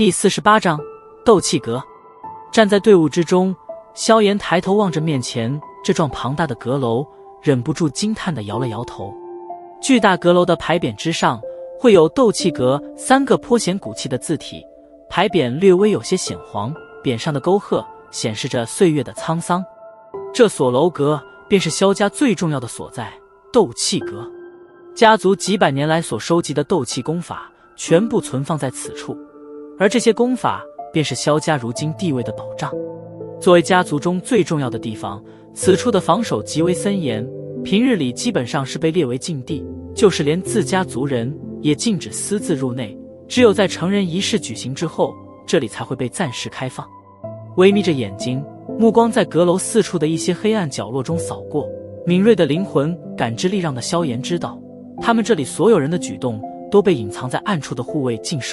第48章斗气阁。站在队伍之中，萧炎抬头望着面前这幢庞大的阁楼，忍不住惊叹地摇了摇头。巨大阁楼的牌匾之上会有斗气阁3个颇显骨气的字体，牌匾略微有些显黄，匾上的沟壑显示着岁月的沧桑。这所楼阁便是萧家最重要的所在——斗气阁。家族几百年来所收集的斗气功法全部存放在此处，而这些功法便是萧家如今地位的保障。作为家族中最重要的地方，此处的防守极为森严，平日里基本上是被列为禁地，就是连自家族人也禁止私自入内，只有在成人仪式举行之后，这里才会被暂时开放。微眯着眼睛，目光在阁楼四处的一些黑暗角落中扫过，敏锐的灵魂感知力让的萧炎知道，他们这里所有人的举动都被隐藏在暗处的护卫尽收。